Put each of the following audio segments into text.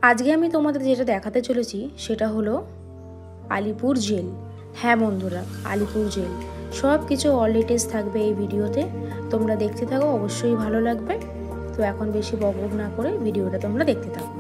আজকে আমি তোমাদের যেটা দেখাতে চলেছি সেটা হলো আলিপুর জেল। হ্যাঁ বন্ধুরা, আলিপুর জেল সব কিছু অল ডিটেলস থাকবে এই ভিডিওতে, তোমরা দেখতে থাকো, অবশ্যই ভালো লাগবে। তো এখন বেশি বকবক না করে ভিডিওটা তোমরা দেখতে থাকো।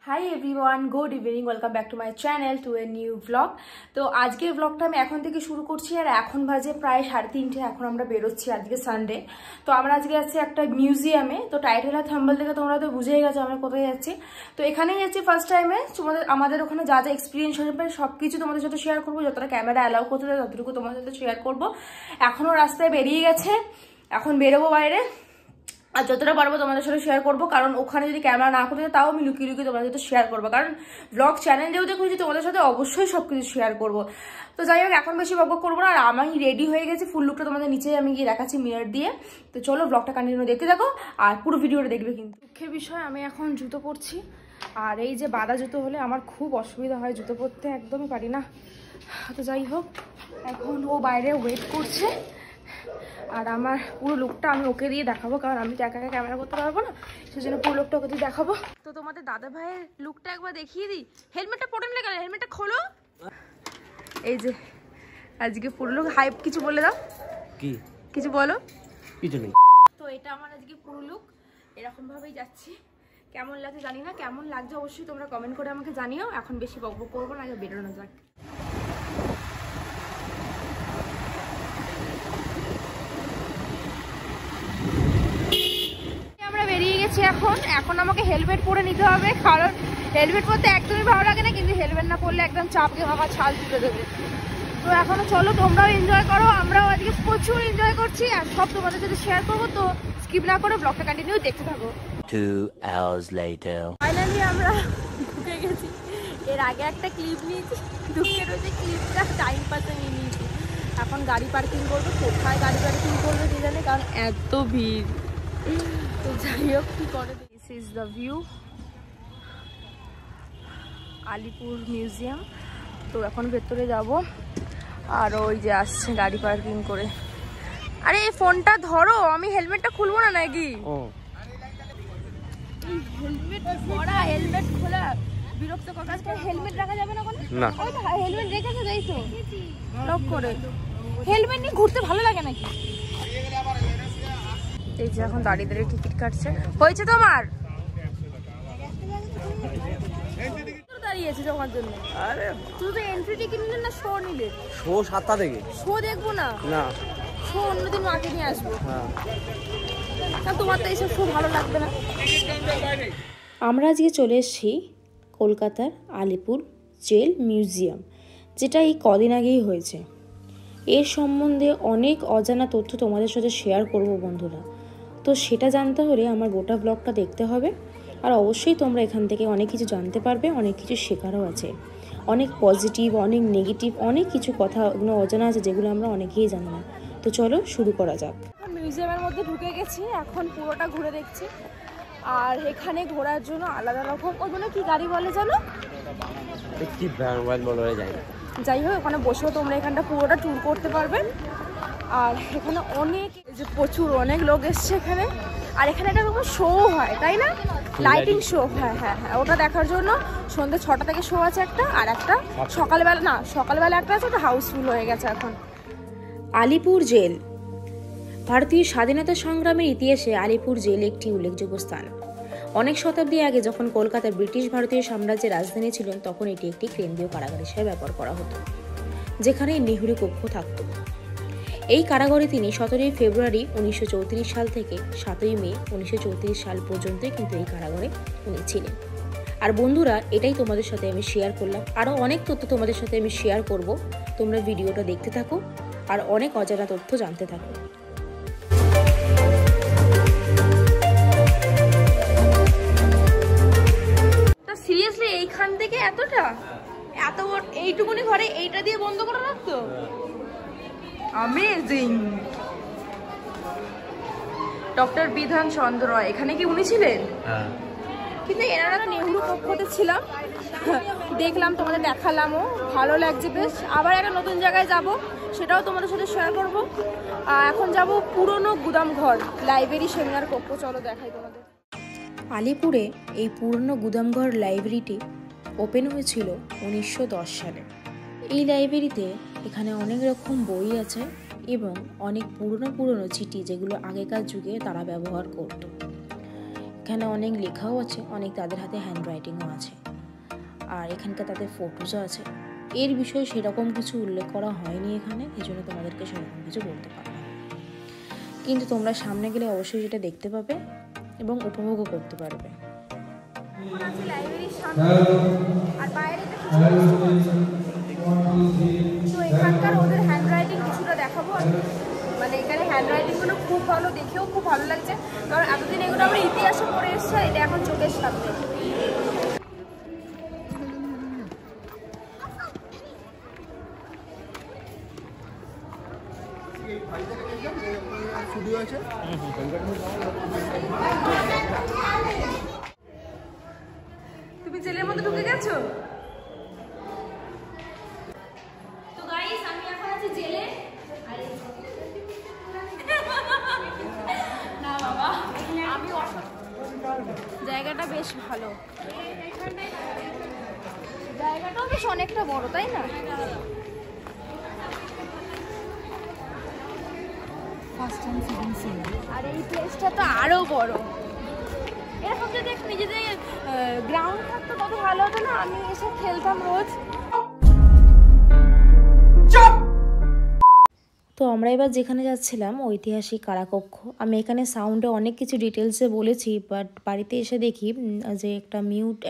Hi everyone, good evening, welcome back to my channel to a new blog. তো আজকের ব্লগটা আমি এখন থেকে শুরু করছি, আর এখন বাজে প্রায় 3:30। এখন আমরা বেরোচ্ছি, আজকে সানডে। তো আমরা আজকে যাচ্ছি একটা মিউজিয়ামে। তো টাইটেল আর থাম্বনেল থেকে তোমরা তো বুঝেই গেছো আমরা কোথায় যাচ্ছি। তো এখানেই যাচ্ছি ফার্স্ট টাইমে। আমাদের ওখানে যা যা এক্সপিরিয়েন্স হবে সব কিছু তোমাদের সাথে শেয়ার করবো, যতটা ক্যামেরা অ্যালাউ করতে দেয় ততটুকু তোমাদের সাথে শেয়ার করবো। এখনও রাস্তায় বেরিয়ে গেছে, এখন বেরোবো বাইরে, আর যতটা পারবো তোমাদের সাথে শেয়ার করবো। কারণ ওখানে যদি ক্যামেরা না করতে তাও আমি লুকিয়ে লুকিয়ে তোমাদের সাথে শেয়ার করবো, কারণ ব্লগ চ্যানেল যেহেতু খুঁজছি তোমাদের সাথে অবশ্যই সবকিছু শেয়ার করবো। তো যাই হোক, এখন বেশি বকবক করবো না, আর আমি রেডি হয়ে গেছি। ফুল লুকটা তোমাদের নিচে আমি গিয়ে দেখাচ্ছি মিরর দিয়ে। তো চলো ব্লগটা কন্টিনিউ দেখতে থাকো, আর পুরো ভিডিওটা দেখবে। কিন্তু দুঃখের বিষয়, আমি এখন জুতো পরছি, আর এই যে বাঁধা জুতো হলে আমার খুব অসুবিধা হয়, জুতো পরতে একদমই পারি না। তো যাই হোক, এখন ও বাইরে ওয়েট করছে, আর আমার পুরো লুকটা আমি ওকে দিয়ে দেখাবো, কারণ আমি তো একা একা ক্যামেরা করতে পারবো না, সেই জন্য পুরো লুকটা ওকে দিয়ে দেখাবো। তো তোমাদের দাদা ভাইয়ের লুকটা একবার দেখিয়ে দিই। হেলমেটটা পরে না কেন? হেলমেটটা খোলো। এই যে আজকে পুরো লুক। হাইপ কিছু বলে দাও। কি কিছু বলো? কিছু নেই। তো এটা আমার আজকে পুরো লুক, এরকম ভাবেই যাচ্ছি। কেমন লাগছে জানি না, কেমন লাগছে অবশ্যই তোমরা কমেন্ট করে আমাকে জানিও। এখন বেশি বকবক করবো না, আগে বেরোনো যাক। এখন আমাকে হেলমেট পরে নিতে হবে, কারণ হেলমেট পরতে একদমই ভালো লাগে না, কিন্তু হেলমেট না পরলে একদম চাপকে বাবা ছাল তুলে দেবে। তো এখনো চলো, তোমরাও এনজয় করো, আমরাও আজকে প্রচুর এনজয় করছি, আর সব তোমাদের সাথে শেয়ার করবো। তো স্কিপ না করে ব্লগটা কন্টিনিউ দেখতে থাকো। 2 hours later ফাইনালি আমরা ঢুকে গেছি। এর আগে একটা ক্লিপ নিয়েছি, ঢুকে রয়েছে, ক্লিপটা টাইম পাসে নিয়ে নিয়েছি। এখন গাড়ি পার্কিং করবো, কোথায় গাড়ি পার্কিং করবো কি জানে, কারণ এত ভিড়। তো যাই হোক, কি করে, this is the view Alipore museum. তো এখন ভেতরে যাব, আর ওই যে আসছে গাড়ি পার্কিং করে। আরে এই ফোনটা ধরো, আমি হেলমেটটা খুলবো না নাকি? হেলমেট পরা, হেলমেট খোলা বিরক্ত কর। আজকে হেলমেট রাখা যাবে না? না, ওই তো হেলমেট রেখেছে, যাই তো লক করে। হেলমেট নিয়ে ঘুরতে ভালো লাগে নাকি? এই যে এখন দাঁড়িয়ে দাঁড়িয়ে টিকিট কাটছে। হয়েছে তোমার? দাঁড়িয়েছে তোমার জন্য। আরে তুই তো এন্ট্রি টিকিট নিলে না শো নিলে? শো 7টা থেকে। শো দেখবো না? না, শো অন্যদিন মাকে নিয়ে আসবো। হ্যাঁ, কারণ তোমার তো এইসব শো ভালো লাগবে না। আমরা আজকে চলে এসেছি কলকাতার আলিপুর জেল মিউজিয়াম, যেটা এই কদিন আগেই হয়েছে। এর সম্বন্ধে অনেক অজানা তথ্য তোমাদের সাথে শেয়ার করব বন্ধুরা। তো সেটা জানতে হলে আমার গোটা ব্লগটা দেখতে হবে, আর অবশ্যই তোমরা এখান থেকে অনেক কিছু জানতে পারবে, অনেক কিছু শেখারও আছে, অনেক পজিটিভ, অনেক নেগেটিভ, অনেক কিছু কথা ওগুলো অজানা আছে, যেগুলো আমরা অনেকেই জানি না। তো চলো শুরু করা যাক। মিউজিয়ামের মধ্যে ঢুকে গেছি, এখন পুরোটা ঘুরে দেখছি। আর এখানে ঘোরার জন্য আলাদা রকম ওগুলো কি গাড়ি বলে জানো? যাই হোক, ওখানে বসেও তোমরা এখানটা পুরোটা ট্যুর করতে পারবে। আর এখানে অনেক, যে প্রচুর অনেক লোক এসছে এখানে। আর এখানে একটা রকম শো হয়, তাই না? Lighting show. হ্যাঁ হ্যাঁ হ্যাঁ, ওটা দেখার জন্য সন্ধ্যে 6টা থেকে শো আছে একটা, আর একটা সকালবেলা, না সকালবেলা একটা আছে, ওটা হাউসফুল হয়ে গেছে এখন। আলিপুর জেল। ভারতীয় স্বাধীনতা সংগ্রামের ইতিহাসে আলিপুর জেল একটি উল্লেখযোগ্য স্থান। অনেক শতাব্দী আগে যখন কলকাতা ব্রিটিশ ভারতীয় সাম্রাজ্যের রাজধানী ছিলেন, তখন এটি একটি কেন্দ্রীয় কারাগার হিসেবে ব্যবহার করা হতো, যেখানে নেহরু কক্ষ থাকত। এই কারাগারে তিনি 17 ফেব্রুয়ারি 1934 সাল থেকে 7 মে 1934 সাল পর্যন্ত কিন্তু এই কারাগারে উনি ছিলেন। আর বন্ধুরা, এটাই তোমাদের সাথে আমি শেয়ার করলাম। আরও অনেক তথ্য তোমাদের সাথে আমি শেয়ার করব, তোমরা ভিডিওটা দেখতে থাকো, আর অনেক অজানা তথ্য জানতে থাকো। সিরিয়াসলি এইখান থেকে এতটা, এত এইটুকুনি ঘরে এইটা দিয়ে বন্ধ করে রাখতো? অ্যামেজিং। ডক্টর বিধান চন্দ্র রায়, এখানে কি উনি ছিলেন? হ্যাঁ। কিন্তু এনারা তো নেহরু কক্ষতে ছিলাম, দেখলাম, তোমাদের দেখালামও, ভালো লাগছে বেশ। আবার একটা নতুন জায়গায় যাব, সেটাও তোমাদের সাথে শেয়ার করব। এখন যাব পুরনো গুদাম ঘর, লাইব্রেরি, সেমিনার কক্ষ। চলো দেখাই তোমাদের। আলিপুরে এই পুরনো গুদামঘর লাইব্রেরিটি ওপেন হয়েছিল 1910 সালে। এই লাইব্রেরিতে এখানে অনেক রকম বই আছে এবং অনেক পুরনো চিঠি যেগুলো আগেকার যুগে তারা ব্যবহার করত। এখানে অনেক লেখাও আছে, অনেক তাদের হাতে হ্যান্ডরাইটিংও আছে, আর এখানকার তাদের ফটোজও আছে। এর বিষয়ে সেরকম কিছু উল্লেখ করা হয়নি এখানে, এই জন্য তোমাদেরকে সেরকম কিছু বলতে পারলাম না। কিন্তু তোমরা সামনে গেলে অবশ্যই যেটা দেখতে পাবে এবং উপভোগও করতে পারবে। তো এখানকার ওদের হ্যান্ডরাইটিং কিছুটা দেখাবো আমি। মানে এখানে হ্যান্ডরাইটিংগুলো খুব ভালো, দেখেও খুব ভালো লাগছে, কারণ এতদিন এগুলো আমরা ইতিহাসে পড়ে এসেছি, এটা এখন চোখের সামনে। তুমি জেলের মধ্যে ঢুকে গেছো? তো গাইস, আমি এখন আছি জেলে। না বাবা, আমি জায়গাটা বেশ ভালো, জায়গাটাও বেশ অনেকটা বড়, তাই না? আর এই প্লেসটা তো আরো বড়। এরকম যদি নিজেদের গ্রাউন্ড থাকতো কত ভালো হতো না, আমি এসে খেলতাম রোজ। তো আমরা এবার যেখানে যাচ্ছিলাম ঐতিহাসিক কারাকক্ষ। আমি এখানে সাউন্ডে অনেক কিছু ডিটেলসে বলেছি, বাট বাড়িতে এসে দেখি যে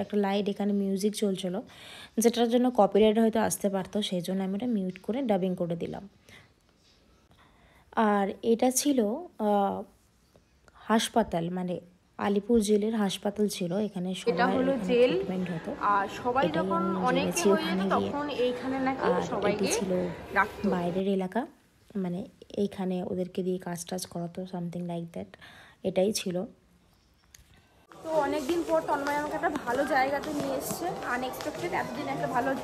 একটা লাইট এখানে মিউজিক চলছিল, যেটার জন্য কপিরাইট হয়তো আসতে পারতো, সেই জন্য আমি এটা মিউট করে ডাবিং করে দিলাম। আর এটা ছিল হাসপাতাল, মানে আলিপুর জেলের হাসপাতাল ছিল। এখানে এটা হলো জেল, আর সবাই যখন অনেকে হয়ে যেত তখন এইখানে নাকি সবাইকে ছিল রাখতো। বাইরের এলাকা, মানে এইখানে ওদেরকে দিয়ে কাজ করাতো, সামথিং লাইক দ্যাট, এটাই ছিল। তো অনেকদিন পর তন্ময় আমাকে একটা ভালো জায়গাতে নিয়ে এসছে, আনএক্সপেক্টেড।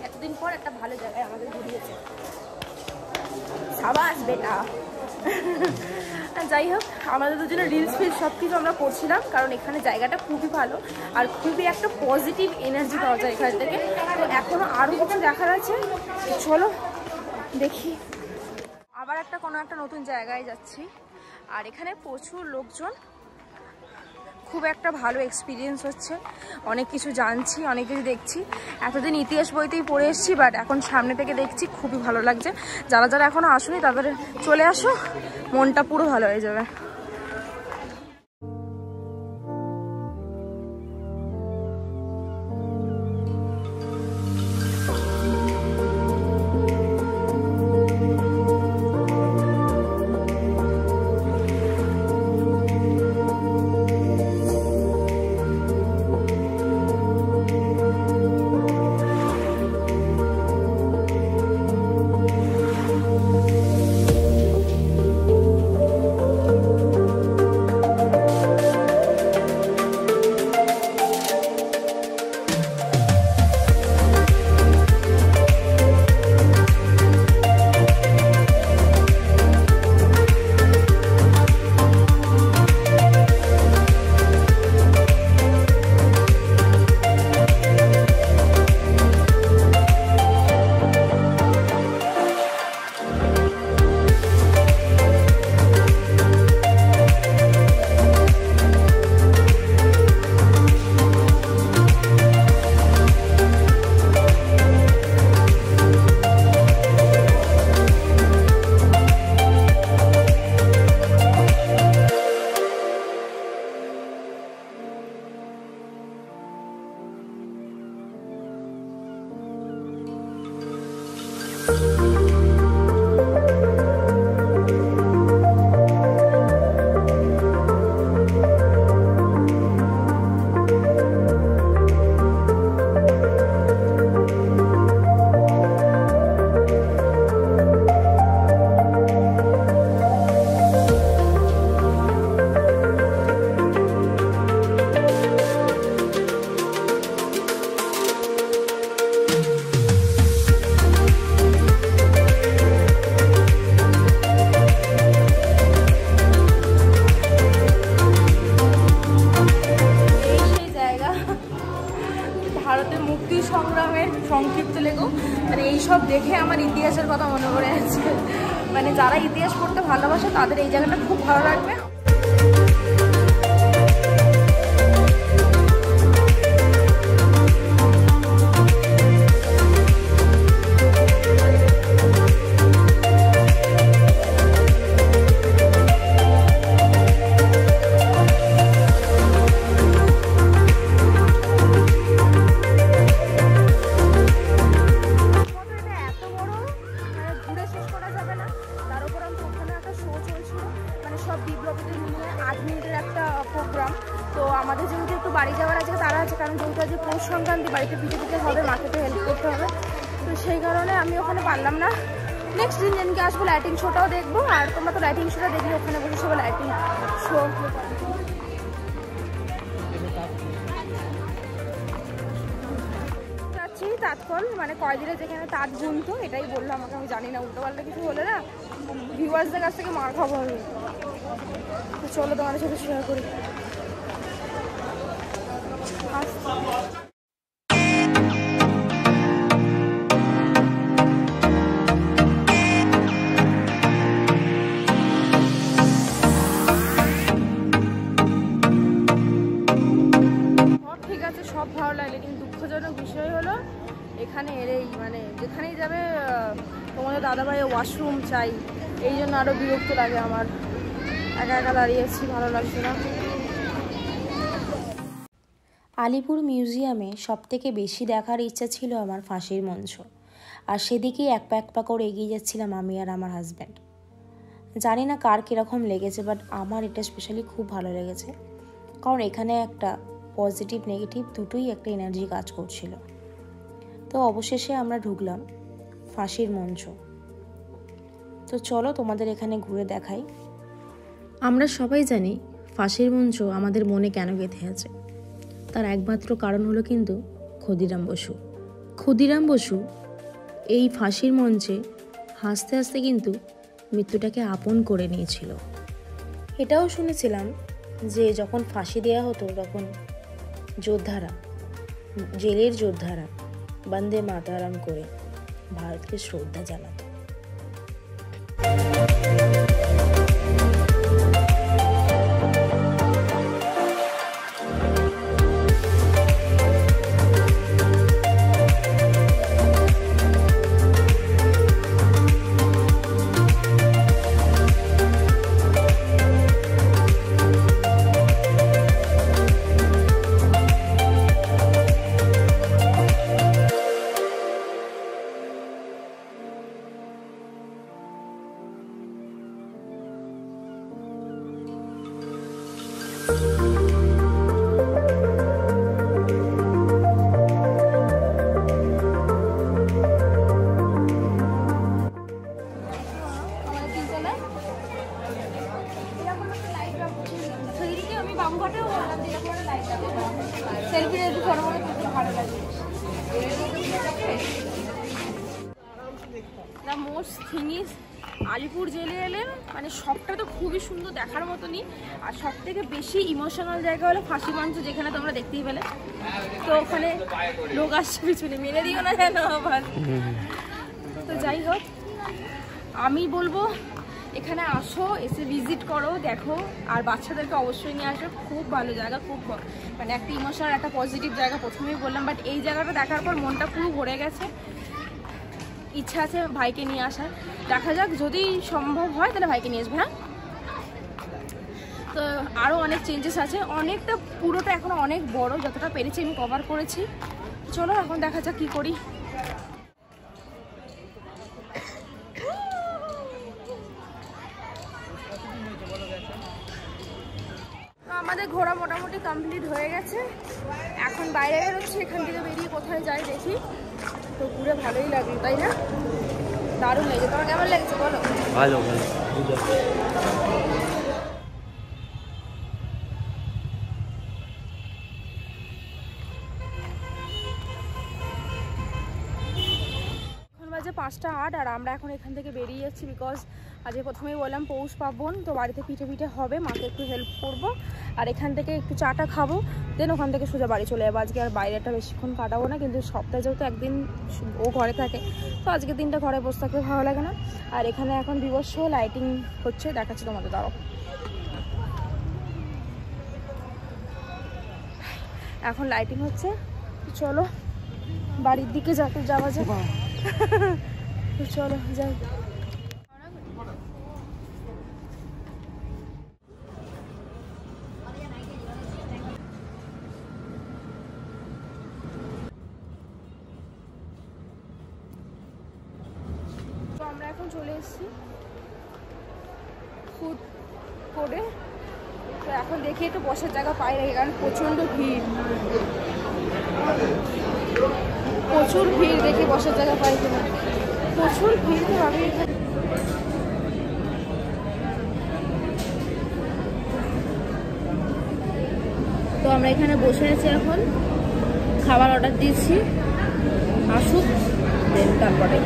এতদিন পর একটা ভালো জায়গায় আমাদের ঘুরিয়েছে। সাবাস বেটা। যাই হোক, আমাদের দুজনে রিলস সব কিছু আমরা করছিলাম, কারণ এখানে জায়গাটা খুবই ভালো আর খুবই একটা পজিটিভ এনার্জি পাওয়া যায় এখান থেকে। তো এখনো আরও কিছু দেখার আছে, চলো দেখি। আবার কোনো একটা নতুন জায়গায় যাচ্ছি, আর এখানে প্রচুর লোকজন, খুব একটা ভালো এক্সপিরিয়েন্স হচ্ছে, অনেক কিছু জানছি, অনেক কিছু দেখছি। এতদিন ইতিহাস বইতেই পড়ে এসেছি, বাট এখন সামনে থেকে দেখছি, খুবই ভালো লাগছে। যারা যারা এখনো আসেনি তাদের চলে আসো, মনটা পুরো ভালো হয়ে যাবে। ভারতের মুক্তি সংগ্রামের সংক্ষিপ্ত লেখো, মানে এইসব দেখে আমার ইতিহাসের কথা মনে পড়ে যাচ্ছে। মানে যারা ইতিহাস পড়তে ভালোবাসে তাদের এই জায়গাটা খুব ভালো লাগবে। তো আমাদের যেহেতু একটু বাড়ি যাওয়ার আছে তারা আছে, কারণ যেহেতু আজকে পৌষ সংক্রান্তি, বাড়িতে পিঠে পিঠে হবে, মাকে তো হেল্প করতে হবে, তো সেই কারণে আমি ওখানে পারলাম না। নেক্সট দিন যেদিনকে আসবো লাইটিং শোটাও দেখবো, আর তোমরা তো লাইটিং শোটা দেখলে ওখানে বসে সবাই লাইটিং শো যাচ্ছি। তাৎকল মানে কয়দিনে যেখানে তাঁত বুনতো, এটাই বললো আমাকে, আমি জানি না, উল্টো পাল্টা কিছু বলে না ভিউয়ার্সদের কাছ থেকে মার খাবো আমি। তো চলো তোমাদের সাথে শেয়ার করি। ঠিক আছে, সব ভালো লাগলে, কিন্তু দুঃখজনক বিষয় হলো এখানে এলেই মানে যেখানেই যাবে তোমাদের দাদাভাই ওয়াশরুম চাই, এই জন্য আরও বিরক্ত লাগে আমার। একা একা দাঁড়িয়েছি, ভালো লাগছে না। আলিপুর মিউজিয়ামে সবথেকে বেশি দেখার ইচ্ছা ছিল আমার ফাঁসির মঞ্চ, আর সেদিকেই এক পা করে এগিয়ে যাচ্ছিলাম আমি আর আমার হাজব্যান্ড। জানি না কার কীরকম লেগেছে, বাট আমার এটা স্পেশালি খুব ভালো লেগেছে, কারণ এখানে একটা পজিটিভ নেগেটিভ দুটোই একটা এনার্জি কাজ করছিল। তো অবশেষে আমরা ঢুকলাম ফাঁসির মঞ্চ। তো চলো তোমাদের এখানে ঘুরে দেখাই। আমরা সবাই জানি ফাঁসির মঞ্চ আমাদের মনে কেন গেঁথে আছে, তার একমাত্র কারণ হলো কিন্তু ক্ষুদিরাম বসু। ক্ষুদিরাম বসু এই ফাঁসির মঞ্চে হাসতে হাসতে কিন্তু মৃত্যুটাকে আপন করে নিয়েছিল। এটাও শুনেছিলাম যে যখন ফাঁসি দেওয়া হতো তখন যোদ্ধারা, জেলের যোদ্ধারা বন্দে মাতারাম করে ভারতকে শ্রদ্ধা জানাতো। আলিপুর জেলে এলে মানে সবটা তো খুবই সুন্দর দেখার মতনই, আর সব থেকে বেশি ইমোশনাল জায়গা হলো ফাঁসি মঞ্চ, যেখানে তোমরা দেখতেই পেলে। তো ওখানে লোক আসছে পিছনে, মেরে দিও না যেন আবার। তো যাই হোক, আমি বলবো এখানে আসো, এসে ভিজিট করো, দেখো, আর বাচ্চাদেরকে অবশ্যই নিয়ে আসো। খুব ভালো জায়গা, খুব মানে একটা ইমোশনাল একটা পজিটিভ জায়গা, প্রথমেই বললাম, বাট এই জায়গাটা দেখার পর মনটা পুরো ভরে গেছে। ইচ্ছা আছে ভাইকে নিয়ে আসার, দেখা যাক যদি সম্ভব হয় তাহলে ভাইকে নিয়ে আসবে। হ্যাঁ, তো আরও অনেক চেঞ্জেস আছে, অনেকটা পুরোটা এখনো অনেক বড়, যতটা পেরেছি আমি কভার করেছি। চলো এখন দেখা যাক কী করি। আমাদের ঘোরা মোটামুটি কমপ্লিট হয়ে গেছে, এখন বাইরে বেরোচ্ছি, এখান থেকে বেরিয়ে কোথায় যাই দেখি। তো ঘুরে ভালোই লাগলো, তাই না? দারুণ লেগেছে। তোমার কেমন লেগেছে বলো? ভালো ভালো। এখন বাজে 5:08, আর আমরা এখন এখান থেকে বেরিয়ে যাচ্ছি, বিকজ আজকে প্রথমেই বললাম পৌষ পার্বণ, তো বাড়িতে পিঠে পিঠে হবে, মাকে একটু হেল্প করবো। আর এখান থেকে একটু চাটা খাবো, দেন ওখান থেকে সোজা বাড়ি চলে যাবো। আজকে আর বাইরেটা বেশিক্ষণ কাটাবো না, কিন্তু সপ্তাহে যেহেতু একদিন ও ঘরে থাকে, তো আজকের দিনটা ঘরে বসে থাকতে ভালো লাগে না। আর এখানে এখন বিবর্ষ লাইটিং হচ্ছে, দেখাচ্ছি তোমাদের, দাঁড়াও। এখন লাইটিং হচ্ছে, চলো বাড়ির দিকে যাওয়া যাক। চলো যাই। তো আমরা এখন চলে এসেছি ফুড কোর্টে। তো এখন দেখি একটু বসার জায়গা পাই নাকি, কারণ প্রচণ্ড ভিড়, প্রচুর ভিড়। দেখি বসার জায়গা পাই কিনা, প্রচুর ভিড়। তো আমি তো আমরা এখানে বসে আছি, এখন খাবার অর্ডার দিয়েছি, আসুক দেন তারপরে।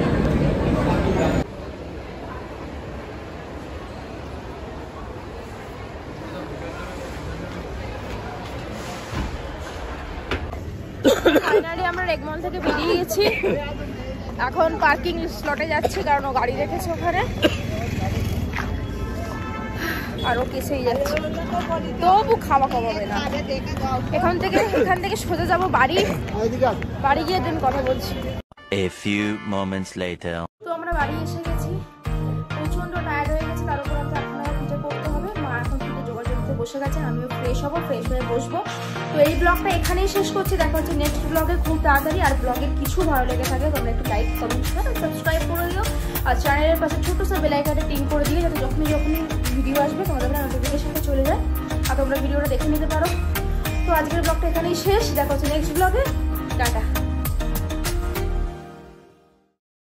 ফাইনালি আমরা রেগমল থেকে বেরিয়ে গেছি, এখন পার্কিং স্লটে যাচ্ছি, কারণ ও গাড়ি রেখেছে ওখানে, আর ও কেসেই যাচ্ছে, তবু খাওয়া কমাবে না। এখান থেকে সোজা যাবো বাড়ি গিয়ে দেন কথা বলছি। A few moments later. তো আমরা বাড়ি এসে গেছি, প্রচন্ড টায়ার্ড হয়ে গেছে, তার উপর আমাকে এখন পিঠে করতে হবে। মা এখন পিঠে যোগাযোগ করতে বসে গেছে, আমিও ফ্রেশ হবো, ফ্রেশ হয়ে বসবো। তো এই ব্লগটা এখানেই শেষ করছি, দেখা হচ্ছে নেক্সট ব্লগে খুব তাড়াতাড়ি। আর ব্লগের কিছু ভালো লেগে থাকে তোমরা একটু লাইক, কমেন্ট, সাবস্ক্রাইব করে দিও, আর চ্যানেলের পাশে ছোট্ট সব বেল আইকনটা টিং করে দিলে যাতে যখনই ভিডিও আসবে তোমাদের নোটিফিকেশনটা চলে যায়, আর তোমরা ভিডিওটা দেখে নিতে পারো। তো আজকের ব্লগটা এখানেই শেষ, দেখা হচ্ছে নেক্সট ব্লগে, টাটা।